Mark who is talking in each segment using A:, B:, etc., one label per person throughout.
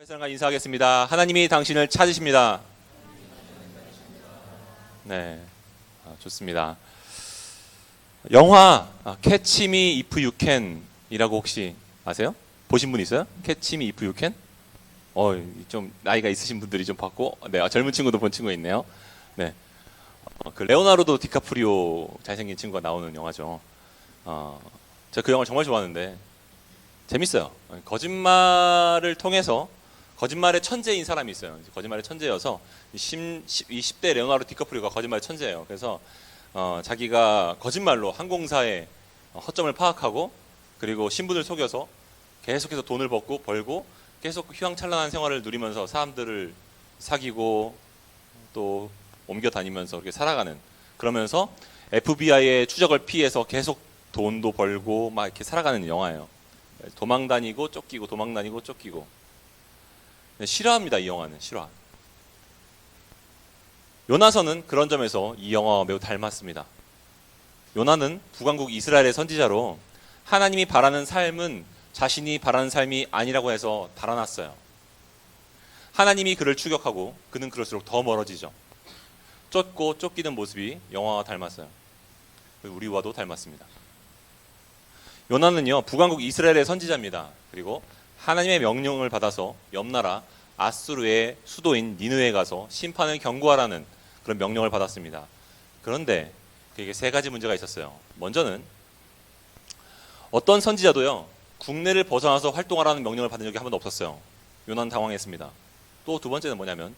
A: 회사장과 인사하겠습니다. 하나님이 당신을 찾으십니다. 네, 좋습니다. 영화 Catch Me If You Can이라고 혹시 아세요? 보신 분 있어요? Catch Me If You Can? 좀 나이가 있으신 분들이 좀 봤고, 네, 젊은 친구도 본 친구가 있네요. 네, 그 레오나르도 디카프리오 잘생긴 친구가 나오는 영화죠. 제가 그 영화 정말 좋아하는데 재밌어요. 거짓말을 통해서 거짓말의 천재인 사람이 있어요. 거짓말의 천재여서 이 10대 레오나르도 디카프리오가 거짓말의 천재예요. 그래서 자기가 거짓말로 항공사의 허점을 파악하고 그리고 신분을 속여서 계속해서 돈을 벌고 계속 휘황찬란한 생활을 누리면서 사람들을 사귀고 또 옮겨 다니면서 그렇게 살아가는, 그러면서 FBI의 추적을 피해서 계속 돈도 벌고 막 이렇게 살아가는 영화예요. 도망 다니고 쫓기고 도망 다니고 쫓기고. 실화입니다. 이 영화는 실화. 요나서는 그런 점에서 이 영화와 매우 닮았습니다. 요나는 북왕국 이스라엘의 선지자로 하나님이 바라는 삶은 자신이 바라는 삶이 아니라고 해서 달아났어요. 하나님이 그를 추격하고 그는 그럴수록 더 멀어지죠. 쫓고 쫓기는 모습이 영화와 닮았어요. 우리와도 닮았습니다. 요나는요, 북왕국 이스라엘의 선지자입니다. 그리고 하나님의 명령을 받아서 옆나라 아수르의 수도인 니느웨에 가서 심판을 경고하라는 그런 명령을 받았습니다. 그런데 그에게 세 가지 문제가 있었어요. 먼저는 어떤 선지자도요, 국내를 벗어나서 활동하라는 명령을 받은 적이 한 번도 없었어요. 요나는 당황했습니다. 또 두 번째는 뭐냐면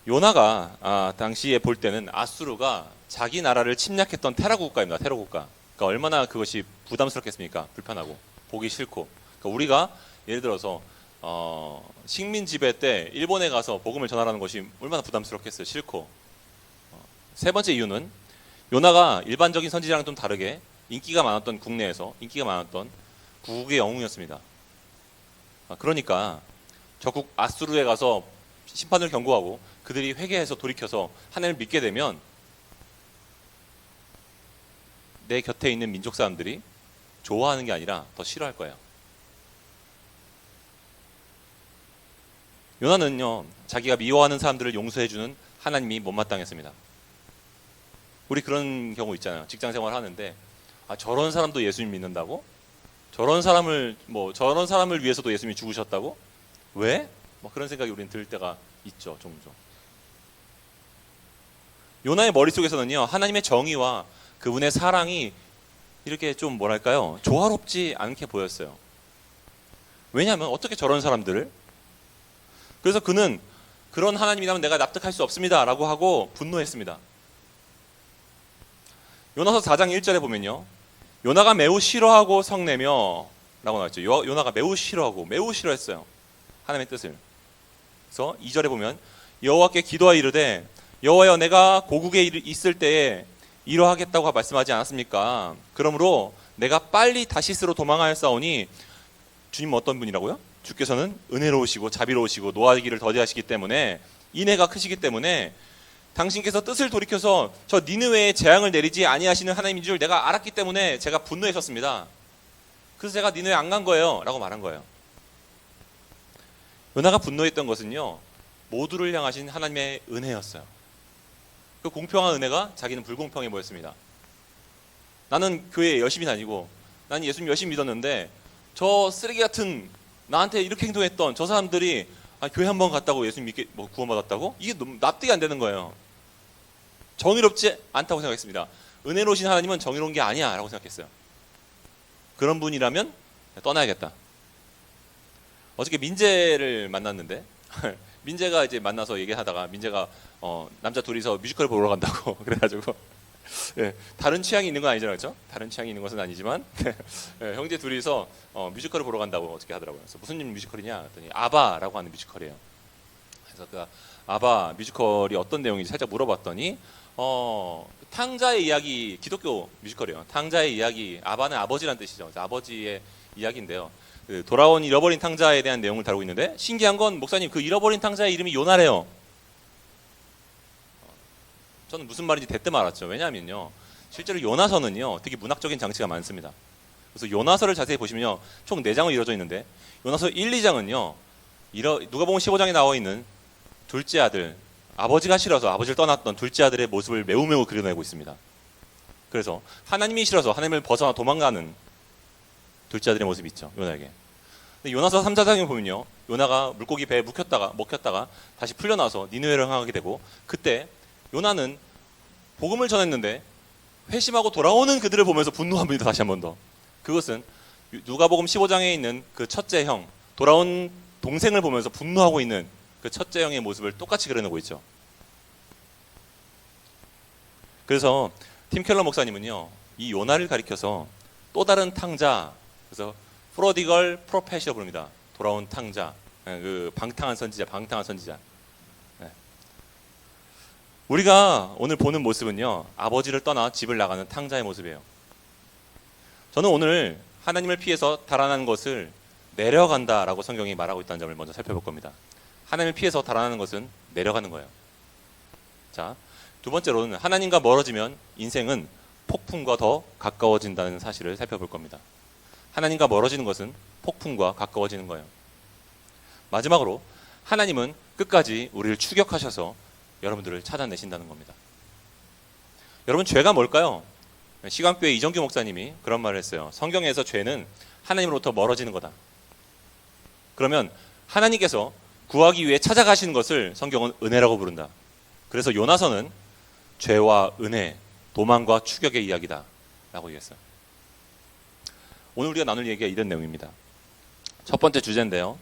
A: 요나가 당시에 볼 때는 아수르가 자기 나라를 침략했던 테러 국가입니다. 테러 국가. 그러니까 얼마나 그것이 부담스럽겠습니까? 불편하고 보기 싫고. 그러니까 우리가 예를 들어서 식민 지배 때 일본에 가서 복음을 전하라는 것이 얼마나 부담스럽겠어요. 싫고. 세 번째 이유는 요나가 일반적인 선지자랑 좀 다르게 인기가 많았던, 국내에서 인기가 많았던 국의 영웅이었습니다. 그러니까 적국 아수르에 가서 심판을 경고하고 그들이 회개해서 돌이켜서 하나님을 믿게 되면 내 곁에 있는 민족 사람들이 좋아하는 게 아니라 더 싫어할 거예요. 요나는요, 자기가 미워하는 사람들을 용서해주는 하나님이 못마땅했습니다. 우리 그런 경우 있잖아요. 직장 생활 하는데 저런 사람도 예수님 믿는다고? 저런 사람을 위해서도 예수님이 죽으셨다고? 왜? 그런 생각이 우리는 들 때가 있죠, 종종. 요나의 머릿속에서는요, 하나님의 정의와 그분의 사랑이 이렇게 좀 뭐랄까요, 조화롭지 않게 보였어요. 왜냐하면 어떻게 저런 사람들을? 그래서 그는 그런 하나님이라면 내가 납득할 수 없습니다 라고 하고 분노했습니다. 요나서 4장 1절에 보면요, 요나가 매우 싫어하고 성내며 라고 나왔죠. 요나가 매우 싫어하고 매우 싫어했어요, 하나님의 뜻을. 그래서 2절에 보면 여호와께 기도하여 이르되 여호와여, 내가 고국에 있을 때에 이러하겠다고 말씀하지 않았습니까? 그러므로 내가 빨리 다시스로 도망하였사오니, 주님 어떤 분이라고요? 주께서는 은혜로우시고 자비로우시고 노하기를 더디하시기 때문에, 인애가 크시기 때문에 당신께서 뜻을 돌이켜서 저 니느웨에 재앙을 내리지 아니하시는 하나님인 줄 내가 알았기 때문에 제가 분노했었습니다. 그래서 제가 니느웨 안 간 거예요 라고 말한 거예요. 요나가 분노했던 것은요, 모두를 향하신 하나님의 은혜였어요. 그 공평한 은혜가 자기는 불공평해 보였습니다. 나는 교회에 열심히 다니고 나는 예수님 열심히 믿었는데 저 쓰레기 같은 나한테 이렇게 행동했던 저 사람들이 교회 한번 갔다고 예수님 믿게 구원받았다고? 이게 너무 납득이 안 되는 거예요. 정의롭지 않다고 생각했습니다. 은혜로우신 하나님은 정의로운 게 아니야 라고 생각했어요. 그런 분이라면 떠나야겠다. 어저께 민재를 만났는데 민재가 이제 만나서 얘기하다가 민재가 남자 둘이서 뮤지컬 보러 간다고 그래가지고 다른 취향이 있는 건 아니잖아요, 그렇죠? 다른 취향이 있는 것은 아니지만 형제 둘이서 뮤지컬을 보러 간다고 어저께 하더라고요. 그래서 무슨 뮤지컬이냐 했더니 아바라고 하는 뮤지컬이에요. 그래서 그 아바 뮤지컬이 어떤 내용인지 살짝 물어봤더니 탕자의 이야기, 기독교 뮤지컬이에요. 탕자의 이야기, 아바는 아버지란 뜻이죠. 아버지의 이야기인데요. 그 돌아온 잃어버린 탕자에 대한 내용을 다루고 있는데, 신기한 건 목사님 그 잃어버린 탕자의 이름이 요나래요. 저는 무슨 말인지 대뜸 알았죠. 왜냐하면요, 실제로 요나서는요 되게 문학적인 장치가 많습니다. 그래서 요나서를 자세히 보시면요 총 4장으로 이루어져 있는데 요나서 1, 2장은요 누가복음 15장에 나와 있는 둘째 아들, 아버지가 싫어서 아버지를 떠났던 둘째 아들의 모습을 매우 그려내고 있습니다. 그래서 하나님이 싫어서 하나님을 벗어나 도망가는 둘째 아들의 모습이 있죠, 요나에게. 근데 요나서 3, 4장에 보면요, 요나가 물고기 배에 먹혔다가 다시 풀려나서 니느웨를 향하게 되고, 그때 요나는 복음을 전했는데 회심하고 돌아오는 그들을 보면서 분노합니다. 다시 한 번 더. 그것은 누가복음 15장에 있는 그 첫째 형, 돌아온 동생을 보면서 분노하고 있는 그 첫째 형의 모습을 똑같이 그려내고 있죠. 그래서 팀 켈러 목사님은요, 이 요나를 가리켜서 또 다른 탕자, 그래서 프로디걸 프로페시로 부릅니다. 돌아온 탕자, 그 방탕한 선지자. 네. 우리가 오늘 보는 모습은요, 아버지를 떠나 집을 나가는 탕자의 모습이에요. 저는 오늘 하나님을 피해서 달아나는 것을 내려간다라고 성경이 말하고 있다는 점을 먼저 살펴볼 겁니다. 하나님을 피해서 달아나는 것은 내려가는 거예요. 자, 두 번째로는 하나님과 멀어지면 인생은 폭풍과 더 가까워진다는 사실을 살펴볼 겁니다. 하나님과 멀어지는 것은 폭풍과 가까워지는 거예요. 마지막으로 하나님은 끝까지 우리를 추격하셔서 여러분들을 찾아내신다는 겁니다. 여러분, 죄가 뭘까요? 시간교회 이정규 목사님이 그런 말을 했어요. 성경에서 죄는 하나님으로부터 멀어지는 거다. 그러면 하나님께서 구하기 위해 찾아가시는 것을 성경은 은혜라고 부른다. 그래서 요나서는 죄와 은혜, 도망과 추격의 이야기다 라고 얘기했어요. 오늘 우리가 나눌 얘기가 이런 내용입니다. 첫 번째 주제인데요,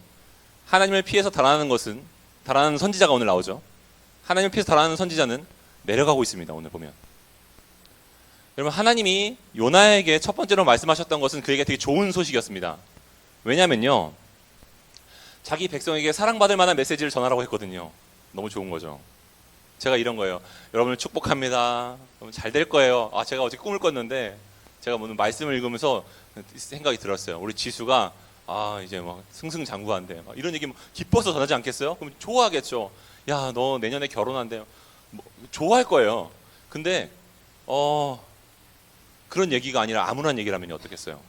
A: 하나님을 피해서 달아나는 선지자가 오늘 나오죠. 하나님을 피해서 달아나는 선지자는 내려가고 있습니다. 오늘 보면 여러분, 하나님이 요나에게 첫 번째로 말씀하셨던 것은 그에게 되게 좋은 소식이었습니다. 왜냐면요, 자기 백성에게 사랑받을 만한 메시지를 전하라고 했거든요. 너무 좋은 거죠. 제가 이런 거예요. 여러분을 축복합니다. 여러분 잘 될 거예요. 제가 어제 꿈을 꿨는데 제가 오늘 말씀을 읽으면서 생각이 들었어요. 우리 지수가 이제 막 승승장구한대. 막 이런 얘기 기뻐서 전하지 않겠어요? 그럼 좋아하겠죠. 야, 너 내년에 결혼한대. 좋아할 거예요. 근데 그런 얘기가 아니라 암울한 얘기라면 어떻겠어요?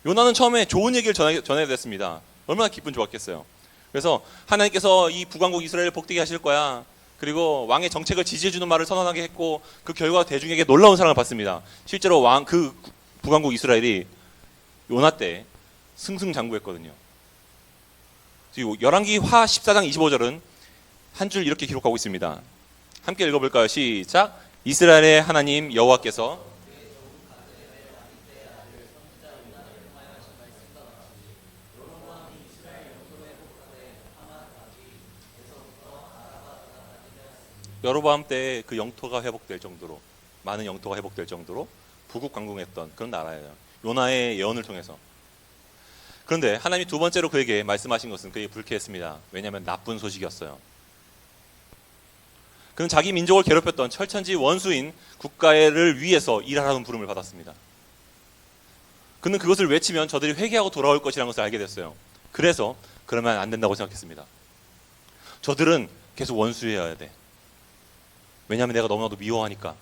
A: 요나는 처음에 좋은 얘기를 전해야 됐습니다. 얼마나 기분 좋았겠어요. 그래서 하나님께서 이 북왕국 이스라엘을 복되게 하실 거야. 그리고 왕의 정책을 지지해주는 말을 선언하게 했고, 그 결과 대중에게 놀라운 사랑을 받습니다. 실제로 그 북왕국 이스라엘이 요나 때 승승장구했거든요. 열왕기하 14장 25절은 한 줄 이렇게 기록하고 있습니다. 함께 읽어볼까요? 시작. 이스라엘의 하나님 여호와께서 여로보암 때 그 영토가 회복될 정도로, 많은 영토가 회복될 정도로 부국강공했던 그런 나라예요. 요나의 예언을 통해서. 그런데 하나님이 두 번째로 그에게 말씀하신 것은 그에게 불쾌했습니다. 왜냐하면 나쁜 소식이었어요. 그는 자기 민족을 괴롭혔던 철천지 원수인 국가를 위해서 일하라는 부름을 받았습니다. 그는 그것을 외치면 저들이 회개하고 돌아올 것이라는 것을 알게 됐어요. 그래서 그러면 안 된다고 생각했습니다. 저들은 계속 원수여야 돼. 왜냐하면 내가 너무나도 미워하니까.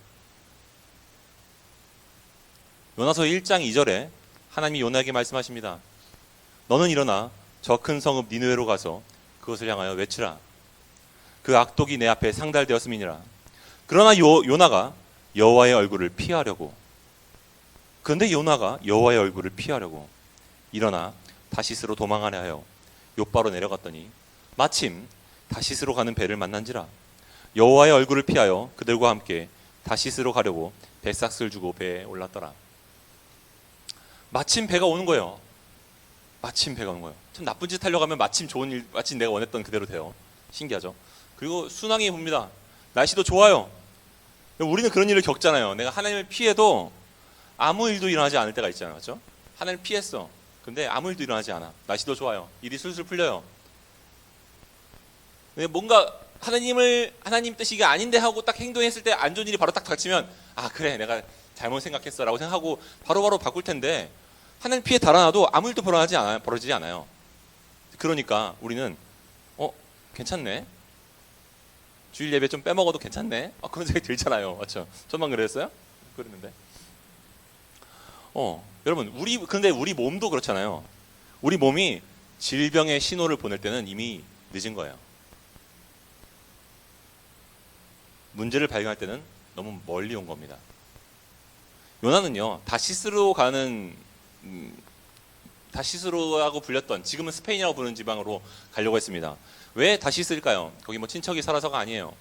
A: 요나서 1장 2절에 하나님이 요나에게 말씀하십니다. 너는 일어나 저 큰 성읍 니느웨로 가서 그것을 향하여 외치라. 그 악독이 내 앞에 상달되었음이니라. 그러나 요나가 여호와의 얼굴을 피하려고, 그런데 요나가 여호와의 얼굴을 피하려고 일어나 다시스로 도망하려 하여 욥바로 내려갔더니 마침 다시스로 가는 배를 만난지라. 여호와의 얼굴을 피하여 그들과 함께 다시스로 가려고 배삭스를 주고 배에 올랐더라. 마침 배가 오는 거예요. 마침 배가 오는 거예요. 참 나쁜 짓 하려고 하면 마침 좋은 일, 마침 내가 원했던 그대로 돼요. 신기하죠. 그리고 순항이 봅니다. 날씨도 좋아요. 우리는 그런 일을 겪잖아요. 내가 하나님을 피해도 아무 일도 일어나지 않을 때가 있잖아요. 그렇죠? 하나님을 피했어. 근데 아무 일도 일어나지 않아. 날씨도 좋아요. 일이 술술 풀려요. 근데 뭔가 하나님 뜻이 아닌데 하고 딱 행동했을 때 안 좋은 일이 바로 딱 닥치면 그래, 내가 잘못 생각했어 라고 생각하고 바로바로 바꿀 텐데, 하나님 피해 달아나도 아무 일도 벌어지지 않아요. 그러니까 우리는 괜찮네, 주일 예배 좀 빼먹어도 괜찮네, 그런 생각이 들잖아요. 맞죠? 저만 그랬어요? 그랬는데 여러분, 근데 우리 몸도 그렇잖아요. 우리 몸이 질병의 신호를 보낼 때는 이미 늦은 거예요. 문제를 발견할 때는 너무 멀리 온 겁니다. 요나는요, 다시스로라고 불렸던, 지금은 스페인이라고 부르는 지방으로 가려고 했습니다. 왜 다시스일까요? 거기 뭐 친척이 살아서가 아니에요.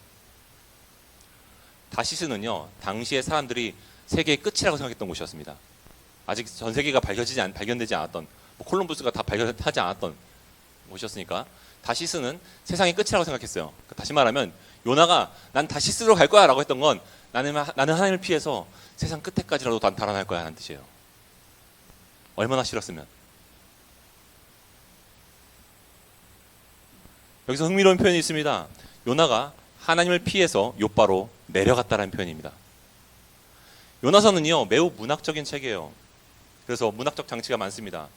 A: 다시스는요, 당시에 사람들이 세계의 끝이라고 생각했던 곳이었습니다. 아직 전 세계가 발견되지 않았던, 뭐 콜럼부스가 다 발견하지 않았던 곳이었으니까 다시스는 세상의 끝이라고 생각했어요. 다시 말하면 요나가 난 다시스로 갈 거야 라고 했던 건 나는 하나님을 피해서 세상 끝에까지라도 난 달아날 거야 라는 뜻이에요. 얼마나 싫었으면. 여기서 흥미로운 표현이 있습니다. 요나가 하나님을 피해서 욥바로 내려갔다는 표현입니다. 요나서는요, 매우 문학적인 책이에요. 그래서 문학적 장치가 많습니다.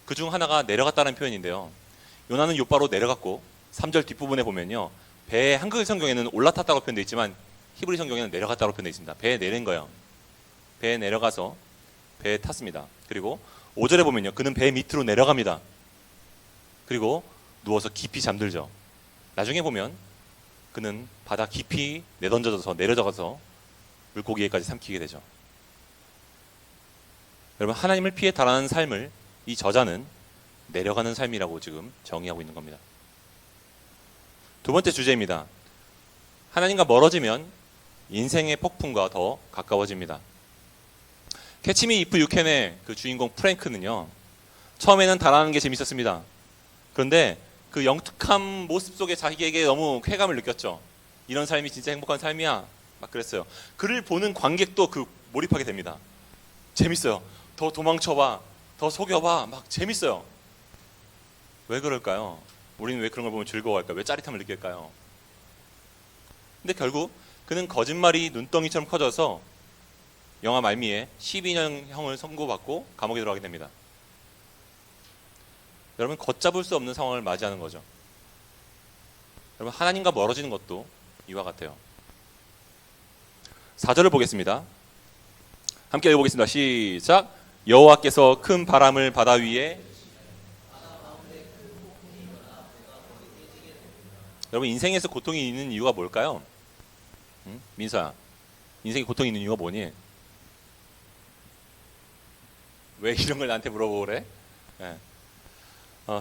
A: 그 중 하나가 내려갔다는 표현인데요. 요나는 욥바로 내려갔고 3절 뒷부분에 보면요, 배에 한글 성경에는 올라탔다고 표현되어 있지만 히브리 성경에는 내려갔다고 표현되어 있습니다. 배에 내린 거예요. 배에 내려가서 배에 탔습니다. 그리고 5절에 보면요, 그는 배 밑으로 내려갑니다. 그리고 누워서 깊이 잠들죠. 나중에 보면 그는 바다 깊이 내려져서 물고기에까지 삼키게 되죠. 여러분, 하나님을 피해 달아나는 삶을 이 저자는 내려가는 삶이라고 지금 정의하고 있는 겁니다. 두 번째 주제입니다. 하나님과 멀어지면 인생의 폭풍과 더 가까워집니다. 캐치 미 이프 유 캔의 그 주인공 프랭크는요, 처음에는 달아나는 게 재밌었습니다. 그런데 그 영특한 모습 속에 자기에게 너무 쾌감을 느꼈죠. 이런 삶이 진짜 행복한 삶이야 막 그랬어요. 그를 보는 관객도 몰입하게 됩니다. 재밌어요. 더 도망쳐봐, 더 속여봐, 막 재밌어요. 왜 그럴까요? 우리는 왜 그런 걸 보면 즐거워할까요? 왜 짜릿함을 느낄까요? 근데 결국 그는 거짓말이 눈덩이처럼 커져서 영화 말미에 12년형을 선고받고 감옥에 들어가게 됩니다. 여러분, 걷잡을 수 없는 상황을 맞이하는 거죠. 여러분, 하나님과 멀어지는 것도 이와 같아요. 4절을 보겠습니다. 함께 읽어보겠습니다. 시작. 여호와께서 큰 바람을 바다 위에. 여러분, 인생에서 고통이 있는 이유가 뭘까요? 민서야, 인생에 고통이 있는 이유가 뭐니? 왜 이런 걸 나한테 물어보고 그래? 네.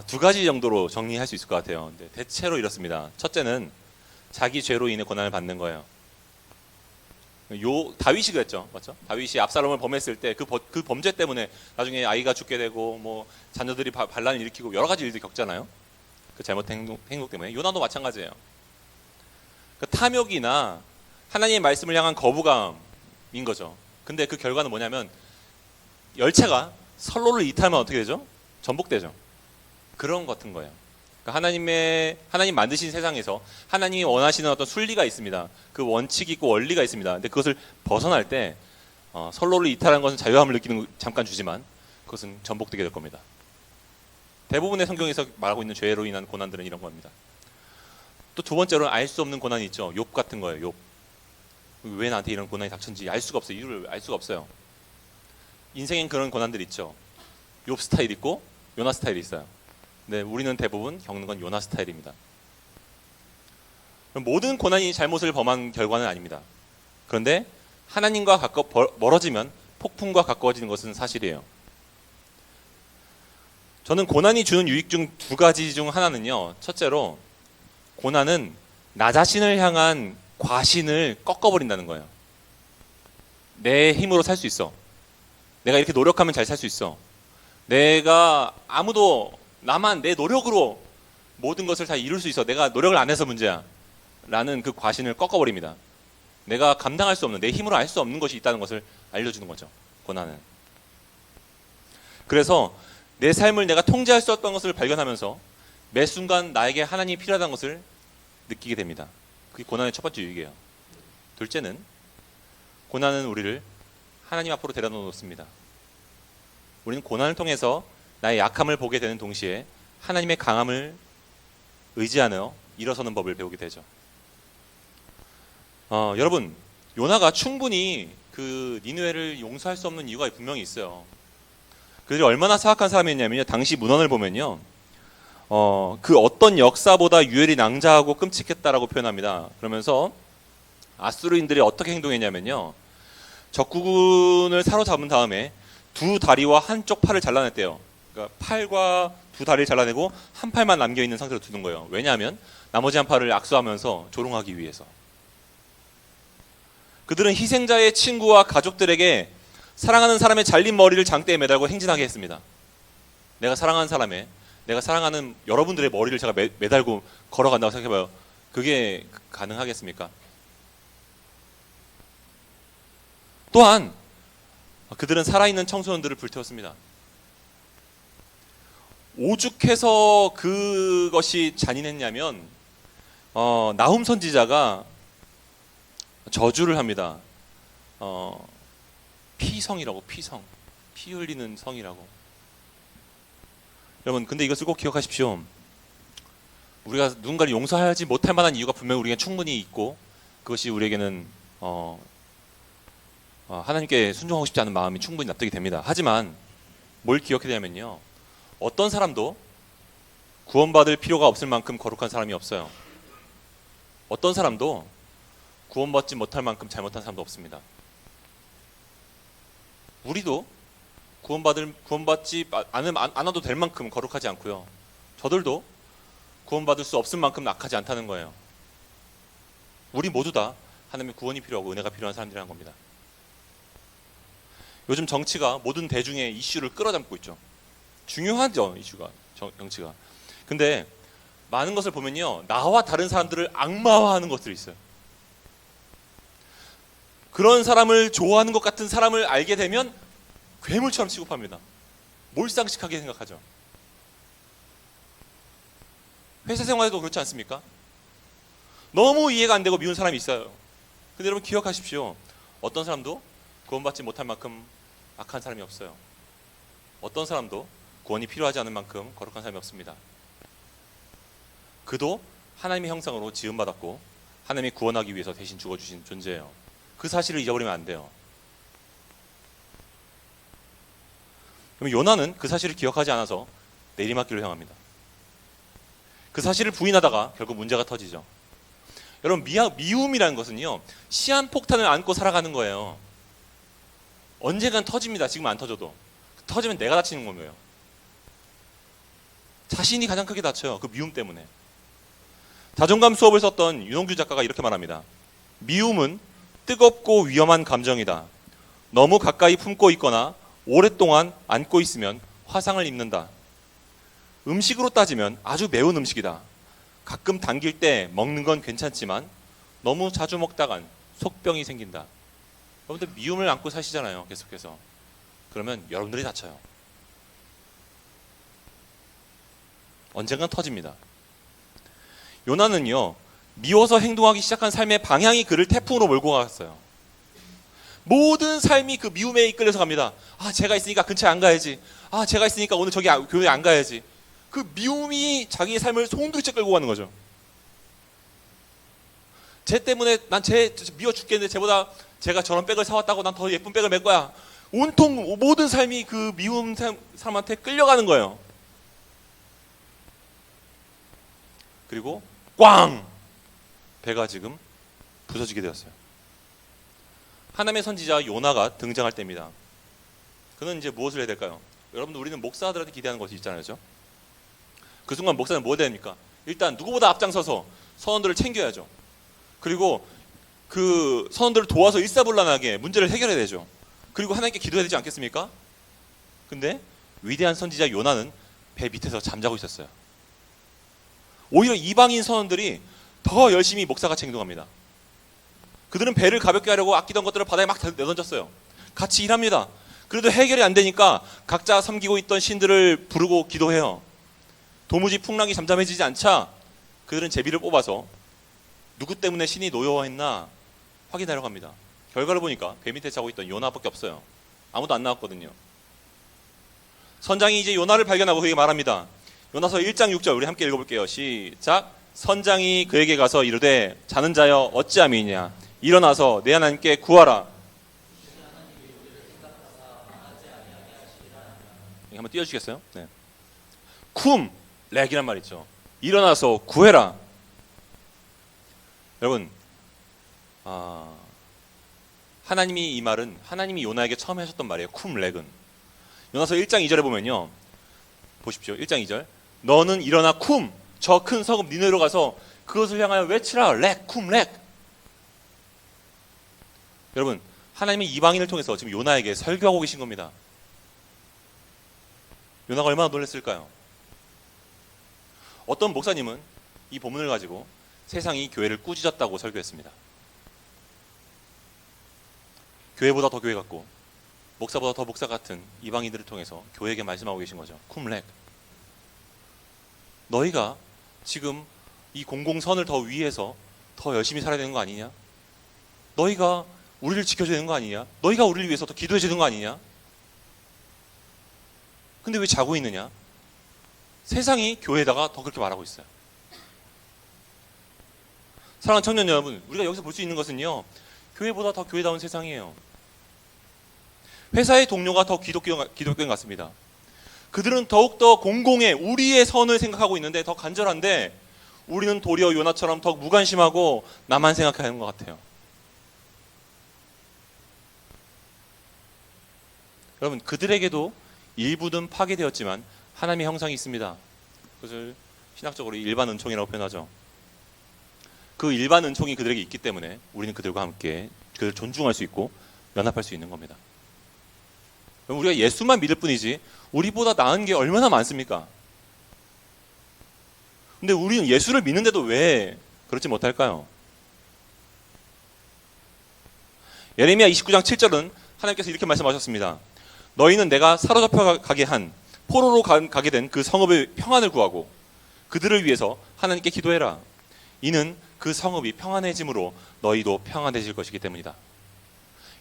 A: 두 가지 정도로 정리할 수 있을 것 같아요. 근데 대체로 이렇습니다. 첫째는 자기 죄로 인해 고난을 받는 거예요. 다윗이 그랬죠, 맞죠? 다윗이 압살롬을 범했을 때 그 범죄 때문에 나중에 아이가 죽게 되고 뭐 자녀들이 반란을 일으키고 여러 가지 일들이 겪잖아요. 그 잘못된 행동 때문에. 요나도 마찬가지예요. 그 탐욕이나 하나님의 말씀을 향한 거부감인 거죠. 근데 그 결과는 뭐냐면 열차가 선로를 이탈하면 어떻게 되죠? 전복되죠. 그런 것 같은 거예요. 그러니까 하나님 만드신 세상에서 하나님이 원하시는 어떤 순리가 있습니다. 그 원칙이 있고 원리가 있습니다. 근데 그것을 벗어날 때 선로를 이탈하는 것은 자유함을 느끼는 잠깐 주지만 그것은 전복되게 될 겁니다. 대부분의 성경에서 말하고 있는 죄로 인한 고난들은 이런 겁니다. 또 두 번째로는 알 수 없는 고난이 있죠. 욥 같은 거예요. 욥. 왜 나한테 이런 고난이 닥쳤는지 알 수가 없어요. 이유를 알 수가 없어요. 인생엔 그런 고난들이 있죠. 욥 스타일 있고 요나 스타일이 있어요. 근데 우리는 대부분 겪는 건 요나 스타일입니다. 모든 고난이 잘못을 범한 결과는 아닙니다. 그런데 하나님과 멀어지면 폭풍과 가까워지는 것은 사실이에요. 저는 고난이 주는 유익 중 두 가지 중 하나는요, 첫째로 고난은 나 자신을 향한 과신을 꺾어버린다는 거예요. 내 힘으로 살 수 있어. 내가 이렇게 노력하면 잘 살 수 있어. 내가 나만 내 노력으로 모든 것을 다 이룰 수 있어. 내가 노력을 안 해서 문제야. 라는 그 과신을 꺾어버립니다. 내가 감당할 수 없는, 내 힘으로 알 수 없는 것이 있다는 것을 알려주는 거죠. 고난은. 그래서 내 삶을 내가 통제할 수 없던 것을 발견하면서 매 순간 나에게 하나님이 필요하다는 것을 느끼게 됩니다. 그게 고난의 첫 번째 유익이에요. 둘째는 고난은 우리를 하나님 앞으로 데려다 놓습니다. 우리는 고난을 통해서 나의 약함을 보게 되는 동시에 하나님의 강함을 의지하며 일어서는 법을 배우게 되죠. 여러분, 요나가 충분히 그 니느웨를 용서할 수 없는 이유가 분명히 있어요. 그들이 얼마나 사악한 사람이었냐면요, 당시 문헌을 보면요, 그 어떤 역사보다 유엘이 낭자하고 끔찍했다라고 표현합니다. 그러면서 아수르인들이 어떻게 행동했냐면요. 적군을 사로잡은 다음에 두 다리와 한쪽 팔을 잘라냈대요. 그러니까 팔과 두 다리를 잘라내고 한 팔만 남겨 있는 상태로 두는 거예요. 왜냐하면 나머지 한 팔을 악수하면서 조롱하기 위해서. 그들은 희생자의 친구와 가족들에게 사랑하는 사람의 잘린 머리를 장대에 매달고 행진하게 했습니다. 내가 사랑하는 사람의, 내가 사랑하는 여러분들의 머리를 제가 매달고 걸어간다고 생각해봐요. 그게 가능하겠습니까? 또한 그들은 살아있는 청소년들을 불태웠습니다. 오죽해서 그것이 잔인했냐면 나훔 선지자가 저주를 합니다. 피성이라고, 피성, 피 흘리는 성이라고. 여러분, 근데 이것을 꼭 기억하십시오. 우리가 누군가를 용서하지 못할 만한 이유가 분명히 우리에게 충분히 있고, 그것이 우리에게는 하나님께 순종하고 싶지 않은 마음이 충분히 납득이 됩니다. 하지만 뭘 기억해야 되냐면요, 어떤 사람도 구원받을 필요가 없을 만큼 거룩한 사람이 없어요. 어떤 사람도 구원받지 못할 만큼 잘못한 사람도 없습니다. 우리도 구원받지 않아도 될 만큼 거룩하지 않고요. 저들도 구원받을 수 없을 만큼 악하지 않다는 거예요. 우리 모두 다 하나님의 구원이 필요하고 은혜가 필요한 사람들이라는 겁니다. 요즘 정치가 모든 대중의 이슈를 끌어담고 있죠. 중요하죠, 이슈가, 정치가. 근데 많은 것을 보면요, 나와 다른 사람들을 악마화하는 것들이 있어요. 그런 사람을 좋아하는 것 같은 사람을 알게 되면 괴물처럼 취급합니다. 몰상식하게 생각하죠. 회사 생활에도 그렇지 않습니까? 너무 이해가 안 되고 미운 사람이 있어요. 근데 여러분 기억하십시오. 어떤 사람도 구원받지 못할 만큼 악한 사람이 없어요. 어떤 사람도 구원이 필요하지 않은 만큼 거룩한 사람이 없습니다. 그도 하나님의 형상으로 지음받았고 하나님이 구원하기 위해서 대신 죽어주신 존재예요. 그 사실을 잊어버리면 안 돼요. 그럼 요나는 그 사실을 기억하지 않아서 내리막길로 향합니다. 그 사실을 부인하다가 결국 문제가 터지죠. 여러분, 미움이라는 것은요, 시한폭탄을 안고 살아가는 거예요. 언젠간 터집니다. 지금 안 터져도. 터지면 내가 다치는 거예요. 자신이 가장 크게 다쳐요. 그 미움 때문에. 자존감 수업을 썼던 윤홍규 작가가 이렇게 말합니다. 미움은 뜨겁고 위험한 감정이다. 너무 가까이 품고 있거나 오랫동안 안고 있으면 화상을 입는다. 음식으로 따지면 아주 매운 음식이다. 가끔 당길 때 먹는 건 괜찮지만 너무 자주 먹다간 속병이 생긴다. 여러분들 미움을 안고 사시잖아요, 계속해서. 그러면 여러분들이 다쳐요. 언젠간 터집니다. 요나는요, 미워서 행동하기 시작한 삶의 방향이 그를 태풍으로 몰고 갔어요. 모든 삶이 그 미움에 이끌려서 갑니다. 아, 제가 있으니까 근처에 안 가야지. 아, 제가 있으니까 오늘 저기 교회 안 가야지. 그 미움이 자기의 삶을 송두리째 끌고 가는 거죠. 쟤 때문에 난 쟤 미워 죽겠는데 쟤보다 제가 저런 백을 사왔다고 난 더 예쁜 백을 맬 거야. 온통 모든 삶이 그 미움 사람한테 끌려가는 거예요. 그리고 꽝! 배가 지금 부서지게 되었어요. 하나님의 선지자 요나가 등장할 때입니다. 그는 이제 무엇을 해야 될까요? 여러분들, 우리는 목사들한테 기대하는 것이 있잖아요, 그렇죠? 그 순간 목사는 뭐 해야 됩니까? 일단 누구보다 앞장서서 선원들을 챙겨야죠. 그리고 그 선원들을 도와서 일사불란하게 문제를 해결해야 되죠. 그리고 하나님께 기도해야 되지 않겠습니까? 근데 위대한 선지자 요나는 배 밑에서 잠자고 있었어요. 오히려 이방인 선원들이 더 열심히 목사같이 행동합니다. 그들은 배를 가볍게 하려고 아끼던 것들을 바다에 막 내던졌어요. 같이 일합니다. 그래도 해결이 안 되니까 각자 섬기고 있던 신들을 부르고 기도해요. 도무지 풍랑이 잠잠해지지 않자 그들은 제비를 뽑아서 누구 때문에 신이 노여워했나 확인하려고 합니다. 결과를 보니까 배 밑에 자고 있던 요나밖에 없어요. 아무도 안 나왔거든요. 선장이 이제 요나를 발견하고 그에게 말합니다. 요나서 1장 6절 우리 함께 읽어볼게요. 시작. 선장이 그에게 가서 이르되 자는 자여 어찌함이냐 일어나서 내 하나님께 구하라. 한번 띄워주시겠어요? 네. 쿰 렉이란 말 있죠. 일어나서 구해라. 여러분, 하나님이 이 말은 하나님이 요나에게 처음에 하셨던 말이에요. 쿰 렉은. 요나서 1장 2절에 보면요. 보십시오. 1장 2절. 너는 일어나 쿰, 저 큰 성읍 니느웨로 가서 그것을 향하여 외치라. 렉, 쿰 렉. 여러분, 하나님이 이방인을 통해서 지금 요나에게 설교하고 계신 겁니다. 요나가 얼마나 놀랐을까요? 어떤 목사님은 이 본문을 가지고 세상이 교회를 꾸짖었다고 설교했습니다. 교회보다 더 교회 같고 목사보다 더 목사 같은 이방인들을 통해서 교회에게 말씀하고 계신 거죠. 쿰렉. 너희가 지금 이 공공선을 더 위해서 더 열심히 살아야 되는 거 아니냐? 너희가 우리를 지켜줘야 되는 거 아니냐? 너희가 우리를 위해서 더 기도해 주는 거 아니냐? 근데 왜 자고 있느냐? 세상이 교회에다가 더 그렇게 말하고 있어요. 사랑하는 청년 여러분, 우리가 여기서 볼 수 있는 것은요, 교회보다 더 교회다운 세상이에요. 회사의 동료가 더 기독교인 같습니다. 그들은 더욱더 공공의 우리의 선을 생각하고 있는데 더 간절한데, 우리는 도리어 요나처럼 더 무관심하고 나만 생각하는 것 같아요. 여러분, 그들에게도 일부는 파괴되었지만 하나님의 형상이 있습니다. 그것을 신학적으로 일반 은총이라고 표현하죠. 그 일반 은총이 그들에게 있기 때문에 우리는 그들과 함께 그들을 존중할 수 있고 연합할 수 있는 겁니다. 우리가 예수만 믿을 뿐이지 우리보다 나은 게 얼마나 많습니까? 근데 우리는 예수를 믿는데도 왜 그렇지 못할까요? 예레미야 29장 7절은 하나님께서 이렇게 말씀하셨습니다. 너희는 내가 사로잡혀 가게 한 포로로 가게 된 그 성읍의 평안을 구하고 그들을 위해서 하나님께 기도해라. 이는 그 성읍이 평안해짐으로 너희도 평안해질 것이기 때문이다.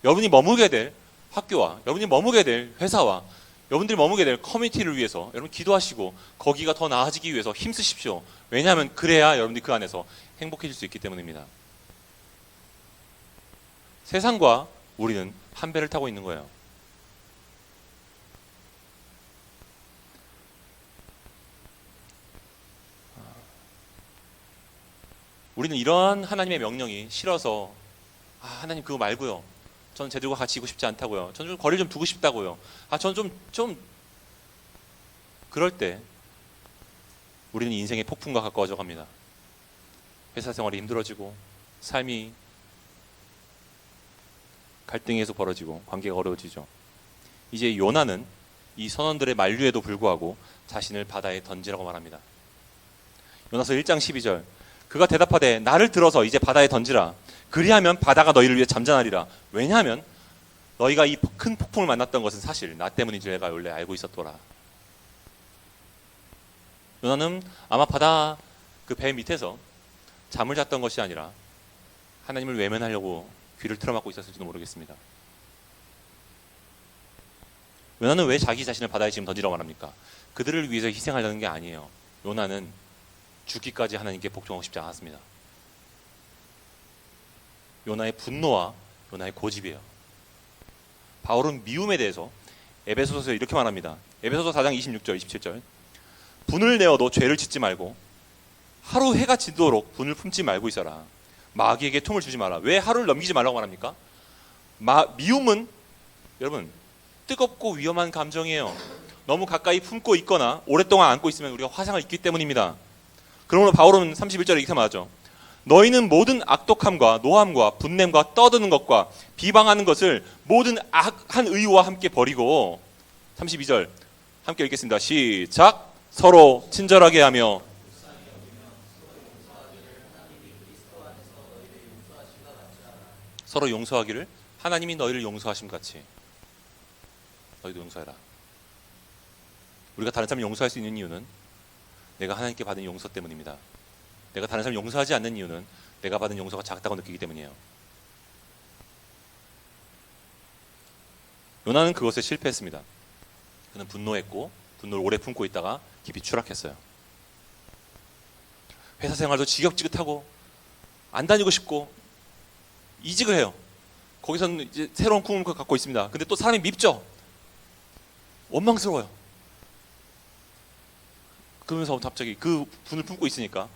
A: 여러분이 머무게 될 학교와 여러분이 머무게 될 회사와 여러분들이 머무게 될 커뮤니티를 위해서 여러분 기도하시고 거기가 더 나아지기 위해서 힘쓰십시오. 왜냐하면 그래야 여러분들이 그 안에서 행복해질 수 있기 때문입니다. 세상과 우리는 한 배를 타고 있는 거예요. 우리는 이러한 하나님의 명령이 싫어서 하나님 그거 말고요. 저는 쟤들과 같이 있고 싶지 않다고요. 저는 좀 거리를 좀 두고 싶다고요. 저는 좀 그럴 때 우리는 인생의 폭풍과 가까워져 갑니다. 회사 생활이 힘들어지고 삶이 갈등에서 벌어지고 관계가 어려워지죠. 이제 요나는 이 선원들의 만류에도 불구하고 자신을 바다에 던지라고 말합니다. 요나서 1장 12절 그가 대답하되 나를 들어서 이제 바다에 던지라. 그리하면 바다가 너희를 위해 잠잠하리라. 왜냐하면 너희가 이 큰 폭풍을 만났던 것은 사실 나 때문인 줄 내가 원래 알고 있었더라. 요나는 아마 바다 그 배 밑에서 잠을 잤던 것이 아니라 하나님을 외면하려고 귀를 틀어막고 있었을지도 모르겠습니다. 요나는 왜 자기 자신을 바다에 지금 던지라고 말합니까? 그들을 위해서 희생하려는 게 아니에요. 요나는 죽기까지 하나님께 복종하고 싶지 않았습니다. 요나의 분노와 요나의 고집이에요. 바울은 미움에 대해서 에베소서에 이렇게 말합니다. 에베소서 4장 26절 27절 분을 내어도 죄를 짓지 말고 하루 해가 지도록 분을 품지 말고 있어라. 마귀에게 틈을 주지 마라. 왜 하루를 넘기지 말라고 말합니까? 미움은 여러분 뜨겁고 위험한 감정이에요. 너무 가까이 품고 있거나 오랫동안 안고 있으면 우리가 화상을 입기 때문입니다. 그러므로 바울은 31절에 이렇게 말하죠. 너희는 모든 악독함과 노함과 분냄과 떠드는 것과 비방하는 것을 모든 악한 의와 함께 버리고 32절 함께 읽겠습니다. 시작. 서로 친절하게 하며 서로 용서하기를 하나님이 너희를 용서하심 같이 너희도 용서해라. 우리가 다른 사람을 용서할 수 있는 이유는 내가 하나님께 받은 용서 때문입니다. 내가 다른 사람을 용서하지 않는 이유는 내가 받은 용서가 작다고 느끼기 때문이에요. 요나는 그것에 실패했습니다. 그는 분노했고 분노를 오래 품고 있다가 깊이 추락했어요. 회사 생활도 지긋지긋하고 안 다니고 싶고 이직을 해요. 거기서는 이제 새로운 꿈을 갖고 있습니다. 근데 또 사람이 밉죠. 원망스러워요. 그러면서 갑자기 그 분을 품고 있으니까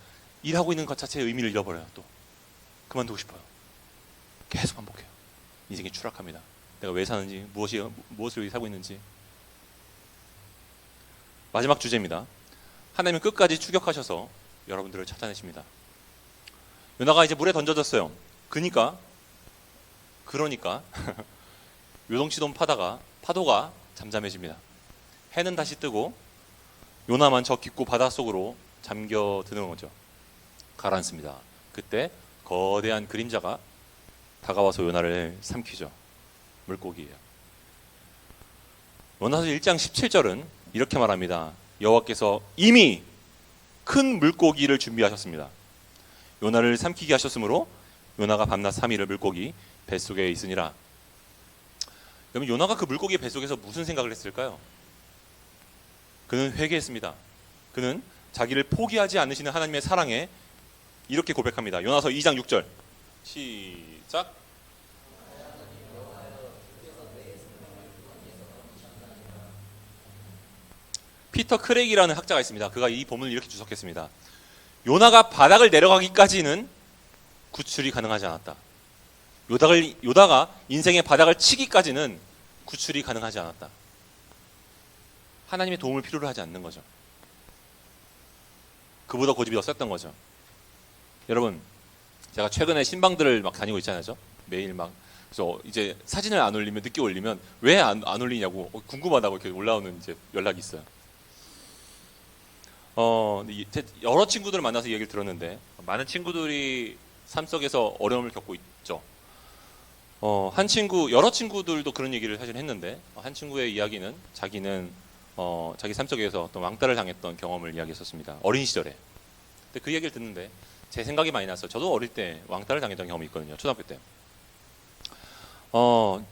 A: 일하고 있는 것 자체의 의미를 잃어버려요. 또 그만두고 싶어요. 계속 반복해요. 인생이 추락합니다. 내가 왜 사는지, 무엇을 위해 살고 있는지. 마지막 주제입니다. 하나님은 끝까지 추격하셔서 여러분들을 찾아내십니다. 요나가 이제 물에 던져졌어요. 그러니까 요동치동 파도가 잠잠해집니다. 해는 다시 뜨고 요나만 저 깊고 바닷속으로 잠겨드는 거죠. 가라앉습니다. 그때 거대한 그림자가 다가와서 요나를 삼키죠. 물고기예요. 요나서 1장 17절은 이렇게 말합니다. 여호와께서 이미 큰 물고기를 준비하셨습니다. 요나를 삼키게 하셨으므로 요나가 밤낮 3일을 물고기 뱃속에 있으니라. 여러분, 요나가 그 물고기 뱃속에서 무슨 생각을 했을까요? 그는 회개했습니다. 그는 자기를 포기하지 않으시는 하나님의 사랑에 이렇게 고백합니다. 요나서 2장 6절 시작. 피터 크레이기라는 학자가 있습니다. 그가 이 본문을 이렇게 주석했습니다. 요나가 바닥을 내려가기까지는 구출이 가능하지 않았다. 요나가 인생의 바닥을 치기까지는 구출이 가능하지 않았다. 하나님의 도움을 필요로 하지 않는 거죠. 그보다 고집이 더 셌던 거죠. 여러분, 제가 최근에 신방들을 막 다니고 있잖아요. 매일 막. 그래서 이제 사진을 안 올리면, 늦게 올리면 왜 안 올리냐고 궁금하다고 이렇게 올라오는 이제 연락이 있어요. 여러 친구들을 만나서 얘기를 들었는데, 많은 친구들이 삶 속에서 어려움을 겪고 있죠. 여러 친구들도 그런 얘기를 사실 했는데, 한 친구의 이야기는 자기는 자기 삶 속에서 어떤 왕따를 당했던 경험을 이야기했었습니다. 어린 시절에. 근데 그 얘기를 듣는데 제 생각이 많이 났어요. 저도 어릴 때 왕따를 당했던 경험이 있거든요. 초등학교 때.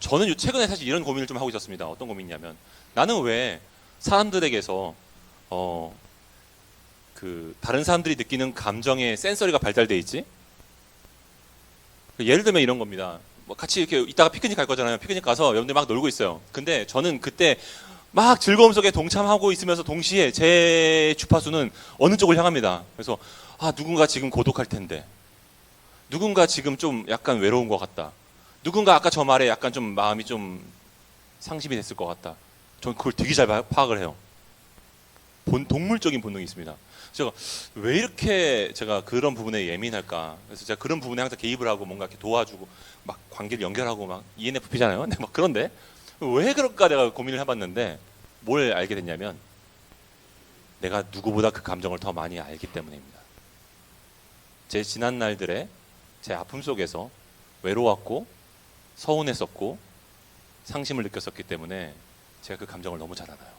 A: 저는 최근에 사실 이런 고민을 좀 하고 있었습니다. 어떤 고민이냐면, 나는 왜 사람들에게서 다른 사람들이 느끼는 감정의 센서리가 발달돼 있지? 예를 들면 이런 겁니다. 뭐 같이 이렇게 이따가 피크닉 갈 거잖아요. 피크닉 가서 여러분들 막 놀고 있어요. 근데 저는 그때 막 즐거움 속에 동참하고 있으면서 동시에 제 주파수는 어느 쪽을 향합니다. 그래서 누군가 지금 고독할 텐데, 누군가 지금 좀 약간 외로운 것 같다, 누군가 아까 저 말에 약간 좀 마음이 좀 상심이 됐을 것 같다. 저는 그걸 되게 잘 파악을 해요. 동물적인 본능이 있습니다. 제가 왜 이렇게 제가 그런 부분에 예민할까? 그래서 제가 그런 부분에 항상 개입을 하고 뭔가 이렇게 도와주고 막 관계를 연결하고 막 ENFP잖아요. 근데 막 그런데 왜 그럴까 내가 고민을 해봤는데 뭘 알게 됐냐면, 내가 누구보다 그 감정을 더 많이 알기 때문입니다. 제 지난 날들의 제 아픔 속에서 외로웠고 서운했었고 상심을 느꼈었기 때문에 제가 그 감정을 너무 잘 알아요.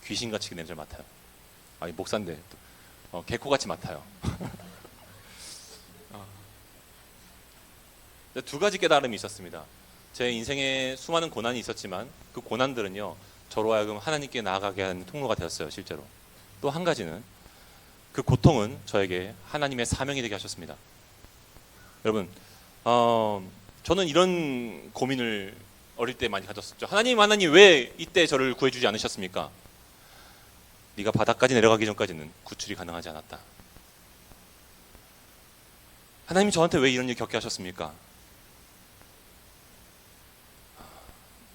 A: 귀신같이 그 냄새를 맡아요. 아니, 목사인데 개코같이 맡아요. 두 가지 깨달음이 있었습니다. 제 인생에 수많은 고난이 있었지만 그 고난들은요, 저로 하여금 하나님께 나아가게 하는 통로가 되었어요. 실제로. 또 한 가지는, 그 고통은 저에게 하나님의 사명이 되게 하셨습니다. 여러분, 저는 이런 고민을 어릴 때 많이 가졌었죠. 하나님 왜 이때 저를 구해주지 않으셨습니까? 네가 바닥까지 내려가기 전까지는 구출이 가능하지 않았다. 하나님이 저한테 왜 이런 일 겪게 하셨습니까?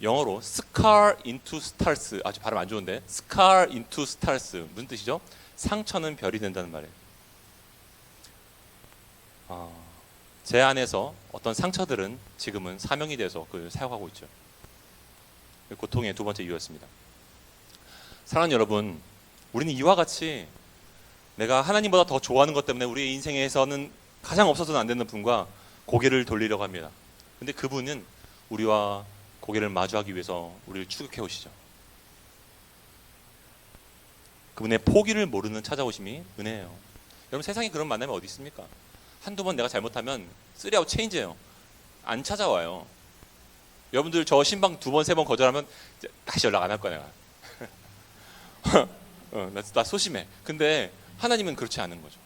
A: 영어로 scar into stars, 아주 발음 안 좋은데, scar into stars 무슨 뜻이죠? 상처는 별이 된다는 말이에요. 제 안에서 어떤 상처들은 지금은 사명이 돼서 그걸 사용하고 있죠. 고통의 두 번째 이유였습니다. 사랑하는 여러분, 우리는 이와 같이 내가 하나님보다 더 좋아하는 것 때문에 우리의 인생에서는 가장 없어서는 안 되는 분과 고개를 돌리려고 합니다. 근데 그분은 우리와 고개를 마주하기 위해서 우리를 추격해 오시죠. 그분의 포기를 모르는 찾아오심이 은혜예요. 여러분, 세상에 그런 만남이 어디 있습니까? 한두 번 내가 잘못하면 쓰리아웃 체인지예요. 안 찾아와요. 여러분들 저 신방 2번, 3번 거절하면 다시 연락 안 할 거야 내가. 나 소심해. 근데 하나님은 그렇지 않은 거죠.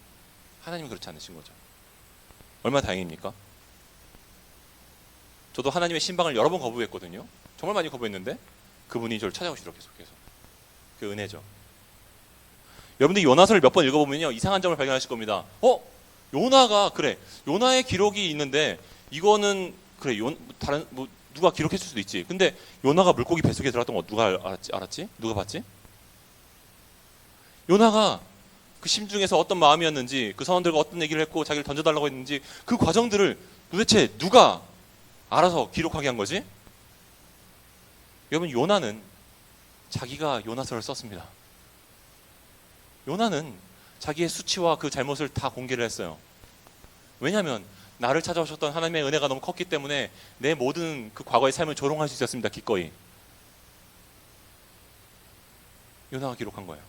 A: 하나님은 그렇지 않으신 거죠. 얼마나 다행입니까? 저도 하나님의 신방을 여러 번 거부했거든요. 정말 많이 거부했는데 그분이 저를 찾아오시더라고요. 계속. 그 은혜죠. 여러분들이 요나서를 몇 번 읽어보면요, 이상한 점을 발견하실 겁니다. 요나가, 그래, 요나의 기록이 있는데 이거는 그래, 다른 뭐 누가 기록했을 수도 있지. 근데 요나가 물고기 뱃속에 들어갔던 거 누가 알았지? 누가 봤지? 요나가 그 심중에서 어떤 마음이었는지, 그 선원들과 어떤 얘기를 했고 자기를 던져달라고 했는지, 그 과정들을 도대체 누가 알아서 기록하게 한 거지? 여러분, 요나는 자기가 요나서를 썼습니다. 요나는 자기의 수치와 그 잘못을 다 공개를 했어요. 왜냐하면 나를 찾아오셨던 하나님의 은혜가 너무 컸기 때문에 내 모든 그 과거의 삶을 조롱할 수 있었습니다. 기꺼이. 요나가 기록한 거예요.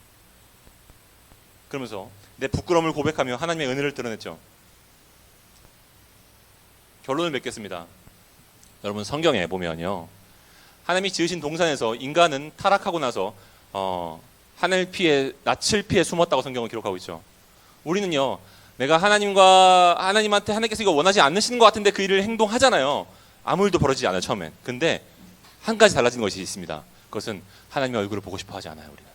A: 그러면서 내 부끄러움을 고백하며 하나님의 은혜를 드러냈죠. 결론을 맺겠습니다. 여러분, 성경에 보면요, 하나님이 지으신 동산에서 인간은 타락하고 나서 낯을 피해 숨었다고 성경은 기록하고 있죠. 우리는요, 내가 하나님한테 하나님께서 이거 원하지 않으시는 것 같은데 그 일을 행동하잖아요. 아무 일도 벌어지지 않아요, 처음엔. 근데 한 가지 달라진 것이 있습니다. 그것은 하나님의 얼굴을 보고 싶어 하지 않아요, 우리는.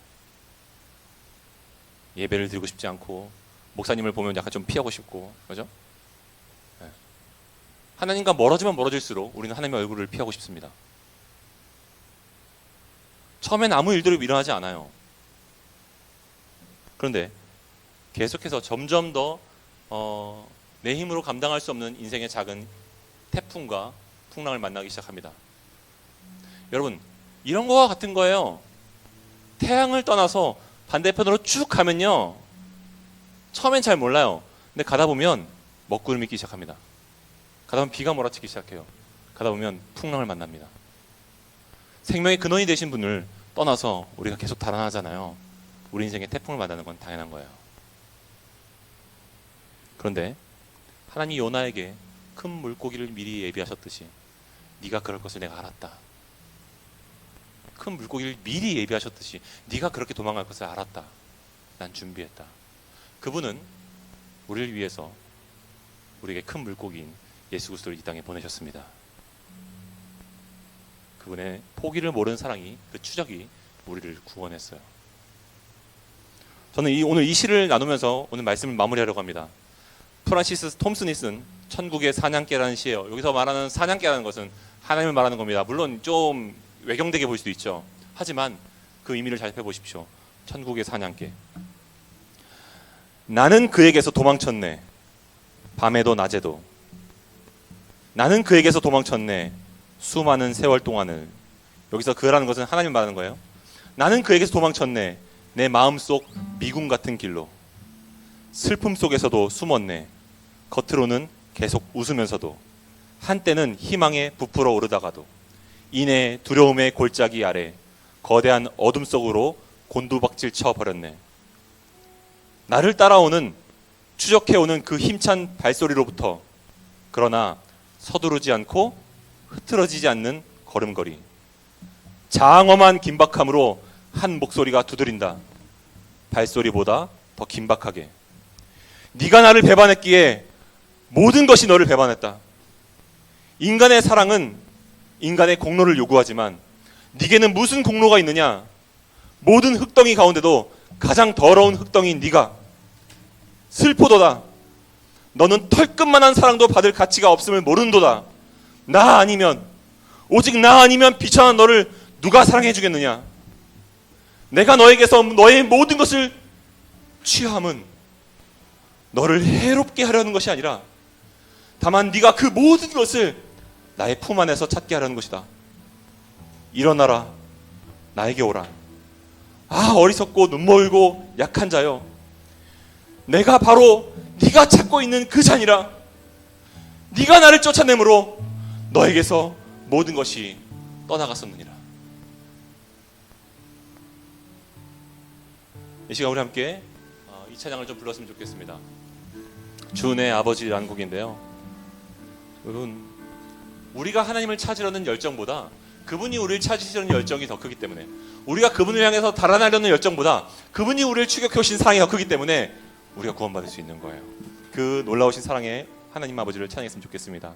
A: 예배를 드리고 싶지 않고, 목사님을 보면 약간 좀 피하고 싶고, 그죠? 네. 하나님과 멀어지면 멀어질수록 우리는 하나님의 얼굴을 피하고 싶습니다. 처음엔 아무 일들이 일어나지 않아요. 그런데 계속해서 점점 더 내 힘으로 감당할 수 없는 인생의 작은 태풍과 풍랑을 만나기 시작합니다. 여러분, 이런 거와 같은 거예요. 태양을 떠나서 반대편으로 쭉 가면요, 처음엔 잘 몰라요. 근데 가다 보면 먹구름이 끼기 시작합니다. 가다 보면 비가 몰아치기 시작해요. 가다 보면 풍랑을 만납니다. 생명의 근원이 되신 분을 떠나서 우리가 계속 달아나잖아요. 우리 인생에 태풍을 만나는 건 당연한 거예요. 그런데 하나님이 요나에게 큰 물고기를 미리 예비하셨듯이 네가 그럴 것을 내가 알았다. 큰 물고기를 미리 예비하셨듯이 네가 그렇게 도망갈 것을 알았다. 난 준비했다. 그분은 우리를 위해서 우리에게 큰 물고기인 예수 그리스도를 이 땅에 보내셨습니다. 그분의 포기를 모르는 사랑이, 그 추적이 우리를 구원했어요. 저는 오늘 이 시를 나누면서 오늘 말씀을 마무리하려고 합니다. 프란시스 톰슨이 쓴 천국의 사냥개라는 시예요. 여기서 말하는 사냥개라는 것은 하나님을 말하는 겁니다. 물론 좀 외경되게 보일 수도 있죠. 하지만 그 의미를 잘 살펴보십시오. 천국의 사냥개. 나는 그에게서 도망쳤네. 밤에도 낮에도. 나는 그에게서 도망쳤네. 수많은 세월 동안을. 여기서 그라는 것은 하나님을 말하는 거예요. 나는 그에게서 도망쳤네. 내 마음속 미궁 같은 길로. 슬픔 속에서도 숨었네. 겉으로는 계속 웃으면서도. 한때는 희망에 부풀어 오르다가도 이내 두려움의 골짜기 아래 거대한 어둠 속으로 곤두박질 쳐버렸네. 나를 따라오는, 추적해오는 그 힘찬 발소리로부터, 그러나 서두르지 않고 흐트러지지 않는 걸음걸이, 장엄한 긴박함으로 한 목소리가 두드린다. 발소리보다 더 긴박하게. 네가 나를 배반했기에 모든 것이 너를 배반했다. 인간의 사랑은 인간의 공로를 요구하지만 네게는 무슨 공로가 있느냐? 모든 흙덩이 가운데도 가장 더러운 흙덩이인 네가. 슬프도다. 너는 털끝만한 사랑도 받을 가치가 없음을 모르는도다. 나 아니면, 오직 나 아니면 비천한 너를 누가 사랑해 주겠느냐? 내가 너에게서 너의 모든 것을 취함은 너를 해롭게 하려는 것이 아니라 다만 네가 그 모든 것을 나의 품 안에서 찾게 하려는 것이다. 일어나라. 나에게 오라. 아, 어리석고 눈멀고 약한 자여. 내가 바로 네가 찾고 있는 그 자니라. 네가 나를 쫓아내므로 너에게서 모든 것이 떠나갔었느니라. 이 시간 우리 함께 이 찬양을 좀 불렀으면 좋겠습니다. 주의 아버지라는 곡인데요. 여러분, 우리가 하나님을 찾으려는 열정보다 그분이 우리를 찾으시려는 열정이 더 크기 때문에, 우리가 그분을 향해서 달아나려는 열정보다 그분이 우리를 추격해 오신 사랑이 더 크기 때문에 우리가 구원받을 수 있는 거예요. 그 놀라우신 사랑의 하나님 아버지를 찬양했으면 좋겠습니다.